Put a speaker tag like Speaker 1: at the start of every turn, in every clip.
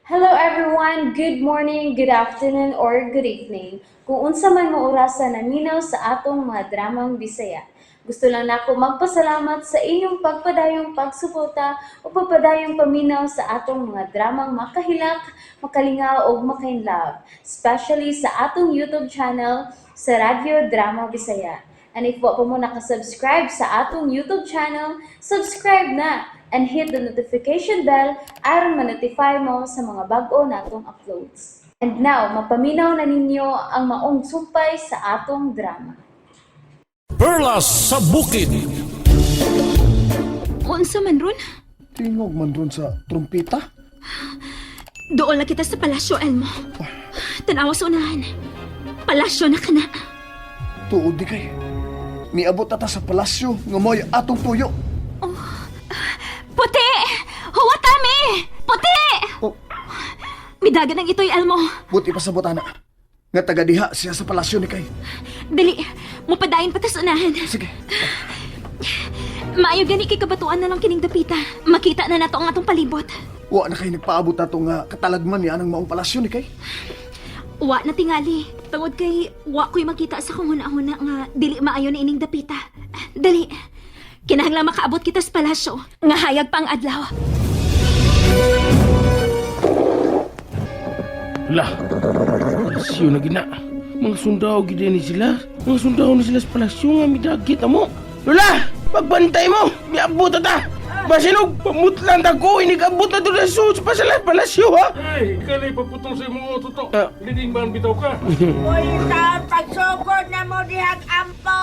Speaker 1: Hello everyone, good morning, good afternoon, or good evening. Kung unsa man mo orasan naminaw sa atong mga dramang Bisaya. Gusto lang nako magpasalamat sa inyong pagpadayong pagsuporta o pagpadayong paminaw sa atong mga dramang makahilak, makalingaw o makainlove, especially sa atong YouTube channel sa Radyo Drama Bisaya. And if wa pa mo nakasubscribe sa atong YouTube channel, subscribe na and hit the notification bell aron ma-notify mo sa mga bag-o natong uploads. And now, mapaminaw na ninyo ang maong sumpay sa atong drama.
Speaker 2: Perlas sa Bukid.
Speaker 3: Unsa man ron?
Speaker 4: Tingog man ron sa trumpeta.
Speaker 3: Doon na kita sa palasyo, Elmo. Tanawa sa unahan. Palasyo na ka na.
Speaker 4: Tuod di kay. Niabot ata sa palasyo nga mo'y atong tuyo.
Speaker 3: Puti! Huwatami! Puti!
Speaker 4: Oh,
Speaker 3: Midagan ang ito'y, Elmo.
Speaker 4: buti pa sa botana. Nga taga-diha siya sa palasyo ni kay.
Speaker 3: Dali, mupadayin pa ta sa unahan.
Speaker 4: Sige.
Speaker 3: Maayo gani kay kabatuan na lang kining dapita. Makita na nato ang atong palibot.
Speaker 4: Wa na kay nagpaabot ato nga katalagman ni anang maong palasyo ni kay.
Speaker 3: Wa na tingali. Tungod kay wa ko'y makita sa kung huna-huna nga dili maayo na ining dapita. Dali, kinahanglan makaabot kita sa palasyo. Nga hayag pa ang adlaw.
Speaker 2: Lah, palasyo na gina. Mga sundao gida ni sila. Mga sundao na sila sa palasyo nga midagit mo. Lola, pagbantay mo. Miabot ata. Basinog, pamutlan ko. Inigabot na doon sa palasyo ha.
Speaker 5: Ay, kalay paputol sa imong oto to.
Speaker 2: Ah.
Speaker 5: Lining man bitaw ka.
Speaker 6: Uy, ta, pagsugod na mo dihag ampo!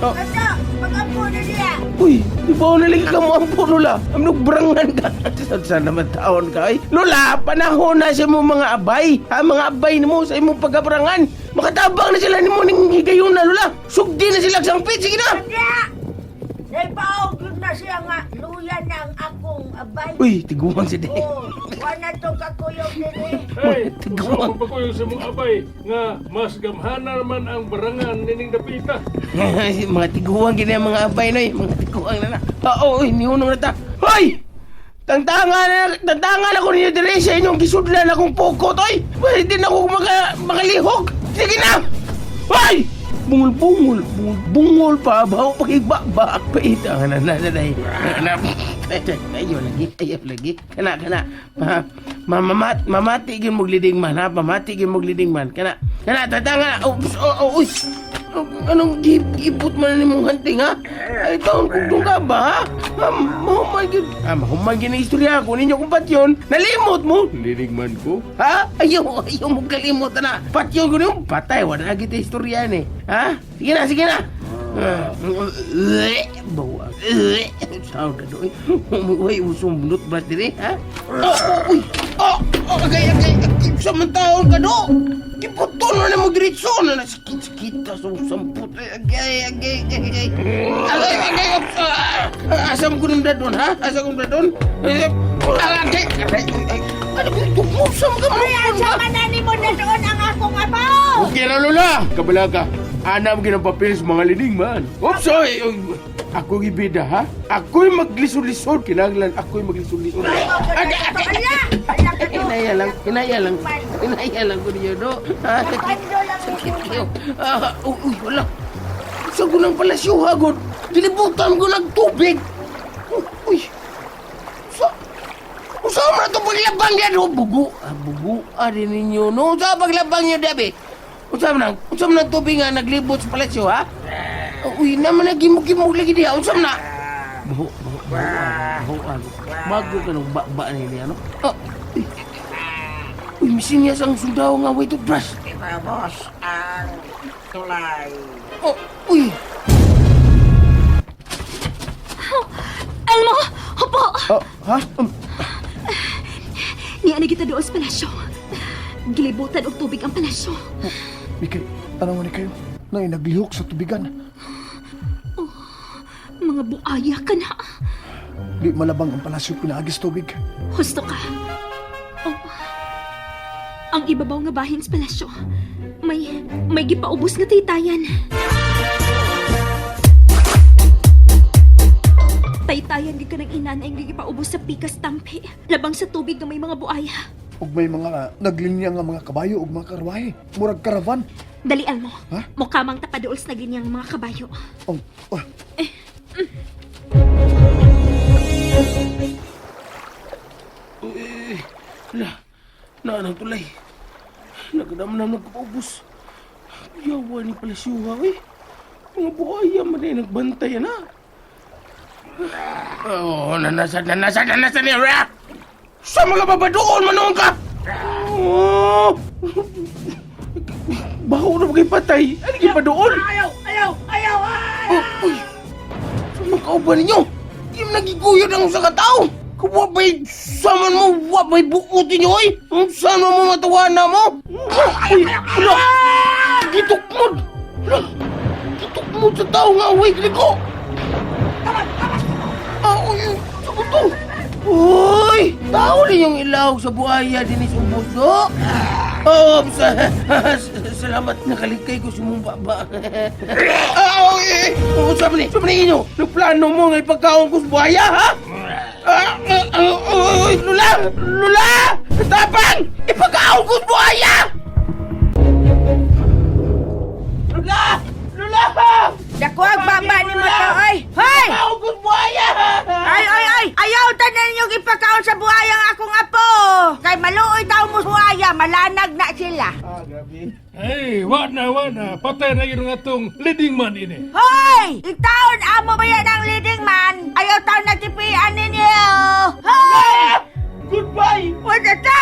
Speaker 2: Oh.
Speaker 6: Kasi, mag-ampo na diya!
Speaker 2: Uy, di ba na lagi ka mo ang po, Lola? Amnog brangan ka. Saan naman taon ka ay? Lola, panahon na sa mo mga abay. Ha, mga abay mo sa imong pagkabrangan. Makatabang na sila ni mo ning higayon na, Lola. Sugdi na sila sa pit. Sige na.
Speaker 6: Diya! Naipaog yun na siya nga, luya na ang akong abay.
Speaker 2: Uy, tiguan si Dek.
Speaker 6: Oh, wala to kakuyog nini.
Speaker 5: Ay,
Speaker 2: Tigawang.
Speaker 5: gusto ko yung sa mong abay nga mas gamhana naman ang barangan nining dapita.
Speaker 2: Mga tiguan gini ang mga abay no, mga tiguan na na. Oo, inihunong na ta. Hoy! Tantangan ako ninyo dire sa inyong gisudlan akong poko, toy! Pwede din ako makalihog! Sige na! Hoy! Bungol pa, baho pagigba-ba. Paitangan na day. Ayaw lagi. Kana. Mamati gin mog liding man, ha? Mamati gin mog liding man. Kana, tatanga na. Uy! Anong ipot man ni mong hunting, ha? Ay, taon kung ka ba, ha? Mahuman gin na istorya ko ninyo kung patyon. Nalimot mo! Liding man ko? Ha? Ayaw mo kalimot na. Patyon ko niyo, patay. Wala na kita istorya ni. Ha? Sige na. Bawa. Saan ka doon? Uy, usong bunot ba diri, ha? Uy! Agay! Samantaon ka doon! Kiputol na mo diritso na sakit sa samput. Agay! Asam ko nung dadon, ha? Asam ko dadon? Agay! Ano kung tupusam ka mo?
Speaker 6: Uy, asa man na ni mo na doon ang akong abaw!
Speaker 2: Okay na, Lola! Kabala ka. Anam ginapapil sa mga liding man. Oops, oy! Ako ibida, ha? Ako'y maglisod-lisod. Kinanglan ako'y maglisod-lisod. Hinaya lang ko niyo, no? Ha? Sakit kayo. Uy, wala. Saan ko ng palasyo, hagod? Dilibutan ko ng tubig. Uy. Saan mo na ito paglabang niya, no? Bugo. Bugo. Rin ninyo, no? Saan paglabang niya, Dabi? Usam nang tubig nga naglibot sa palasyo, ha? Uy, naman nagimog-gimog lagi diha. Usam na. Baho. Bago ka nung ba niya, ano? Uy, misinyas ang sundao nga way toothbrush.
Speaker 6: Ipabos ang tulay.
Speaker 2: Uy.
Speaker 3: Elmo! Hupo!
Speaker 4: Ha?
Speaker 3: Niya na kita doon sa palasyo. Gilibutan og tubig ang palasyo.
Speaker 4: Mikay, tanawan ni kayo. Nang naglihok sa tubigan.
Speaker 3: Mga buaya ka na.
Speaker 4: Di malabang ang palasyo pinaagis tubig.
Speaker 3: Husto ka. Ang ibabaw nga bahin sa palasyo. May gipaubos nga taytayan. Taytayan gid ka ng inanay nga gipaubos sa pikas tampi. Labang sa tubig nga may mga buaya.
Speaker 4: ug may mga naglinya nga mga kabayo ug mga karwahe. Murag karavan.
Speaker 3: Dali, Elmo.
Speaker 4: Ha?
Speaker 3: Mukamang tapaduol sa ganyang mga kabayo.
Speaker 4: Oh,
Speaker 2: Hala, naanang tulay. Nagdamnam nagpaubos. Yawa ni pala siya, eh. Mga buhaya man ay nagbantay na. Oh, nanasan niya. Sa mga babadoon, manong ka! Oh! Baho na magay patay. Ano kayo pa doon?
Speaker 6: Ayaw!
Speaker 2: Oh, uy! Sa mga kauban ninyo? Di mo nagiguyod ang sa katao. Kuwabay, saman mo, wabay bukutin nyo, eh. Sana mo matawana mo. Uy, wala. Gitok mo. Wala. Gitok mo sa tao nga, uy, kliko. Uy, sabi to. Uy, tao rin yung ilaw sa buhaya din sa buso. Oh, salamat nakaligkay ko si mong baba. Sabi ninyo, nagplano mo nga ipagkaon ko sa buhaya, ha? Lula! Tapang! Ipagkaon ko sa buhaya! Lula!
Speaker 6: Dakuag baba ni mo to, oy! Hoy!
Speaker 2: Ipagkaon ko sa buhaya!
Speaker 6: Ay! Ayaw tanan yung ipakaon sa buhayang akong apo! Kay maluoy daw mo buhaya, malanag na sila.
Speaker 5: Hey, wa na. Patay na yun nga tong leading man ini.
Speaker 6: Hoy! Itaon amo ba yan ang leading man? Ayaw taon na tipian ninyo! Hoy!
Speaker 2: Goodbye!
Speaker 6: Wala ta!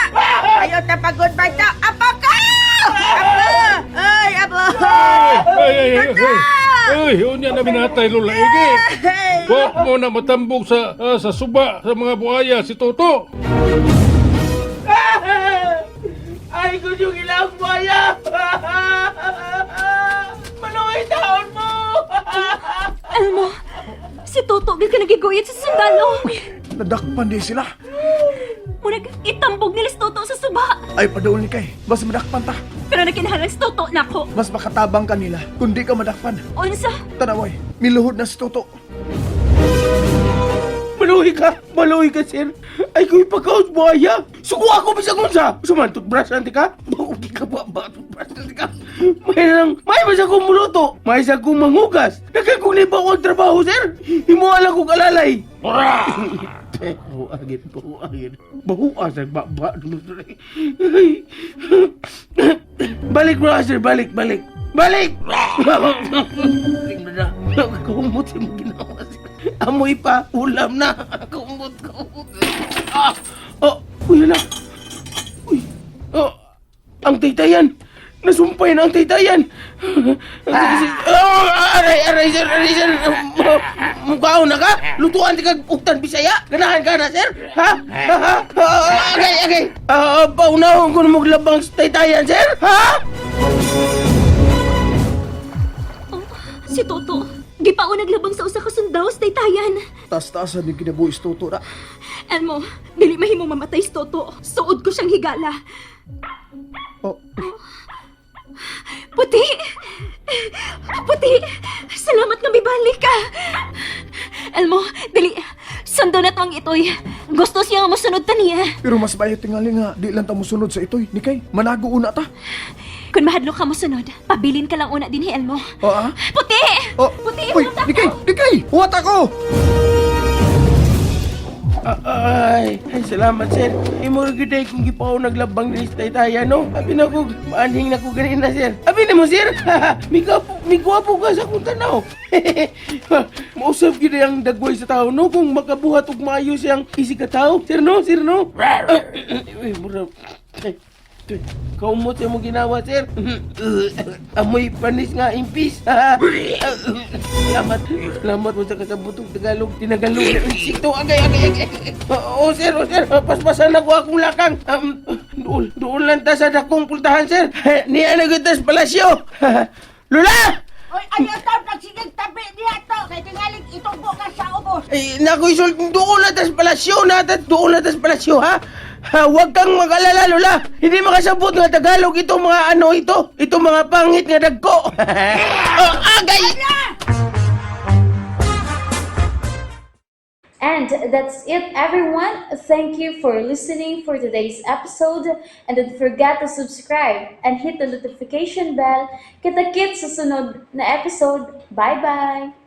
Speaker 6: Ayaw ta pa goodbye ta! Apo ka! Apo! Ay, apo!
Speaker 5: Ay, unya na binatay lula igi. Wa mo na matambog sa suba sa mga buhaya si Toto.
Speaker 2: Ay, ko yung ilang buhaya! Manoy taon mo!
Speaker 3: Elmo, si Toto gid ka nagiguyit sa sundalo.
Speaker 4: nadakpan di sila.
Speaker 3: Murag itambog nila si Toto sa suba.
Speaker 4: Ay, padaol ni kay. Mas madakpan ta.
Speaker 3: Pero nakinahanglan si Toto na ako.
Speaker 4: Mas makatabang ka nila kung di ka madakpan.
Speaker 3: Unsa?
Speaker 4: Tanaway, miluhod na si Toto.
Speaker 2: Maluhi ka, sir. Ay, ko ipagkaos buhaya. Suko ako bisag unsa. Suman, toothbrush nanti ka? Baugi ka ba? Toothbrush nanti ka? May basa kong muluto. May isa kong manghugas. Nagkakuli ba ako ang trabaho, sir? Himuala kong alalay. Bahuagin. Bahuasag, baba. Balik mo, sir. Balik! Balik na. Kumot siya mo ginawa, sir. Amoy pa, ulam na. Kumot. Uy, na. Uy, ang taytayan. Nasumpay na ang taytayan. Aray, sir. Mukhaon na ka? Lutuan di ka uktan Bisaya? Ganahan ka na, sir? Ha? Okay. Paunahon ko na maglabang sa taytayan, sir? Ha?
Speaker 3: Si Toto, gipaon naglabang sa usa ka sundaw sa taytayan.
Speaker 4: Tas-taasan yung kinabuhis Toto na.
Speaker 3: Elmo, dili mahimo mamatay si Toto. Suod ko siyang higala.
Speaker 4: Oh,
Speaker 3: Puti! Salamat nga mibalik ka! Elmo, dili, sundo na to ang itoy. Gusto siya nga masunod ta niya.
Speaker 4: pero mas bayo tingali nga, di lang ta musunod sa itoy. Ni kay, manago una ta.
Speaker 3: Kung mahadlo ka masunod, pabilin ka lang una din, Elmo.
Speaker 4: Oo,
Speaker 3: Puti!
Speaker 4: Oh,
Speaker 3: Puti,
Speaker 4: uy,
Speaker 3: huwag
Speaker 4: Ni kay! Huwat ako!
Speaker 2: Ay, salamat, sir. Imo giday kung gipaw naglabang din sa taytayan, no? Abi na ko, maaning na ko ganina, sir. Abi na mo, sir. Migwapo ka sa akong tanaw. Mausap gid ang dagway sa tao, no? Kung makabuhat og maayo siyang isig ka tao. Sir, no? Uy, mura. Kaumot siya mo ginawa, sir. Amoy panis nga impis. Salamat mo sa kasabutong Tagalog. Tinagalog na insito. Agay. Oo, sir. Paspasan ako akong lakang. Doon lang ta sa dakong pultahan, sir. Niya nagutas palasyo. Lula!
Speaker 6: Oy, ayaw taon pagsigig tabi niya to! Kay tingaling itubo ka sa ubos!
Speaker 2: Naku, isul, doon lang tas palasyo, ha? Huwag kang mag-alala, Lola. Hindi makasabot nga Tagalog itong mga itong mga pangit nga dagko. Agay!
Speaker 1: And that's it, everyone. Thank you for listening for today's episode. And don't forget to subscribe and hit the notification bell. Kita-kits sa sunod na episode. Bye-bye!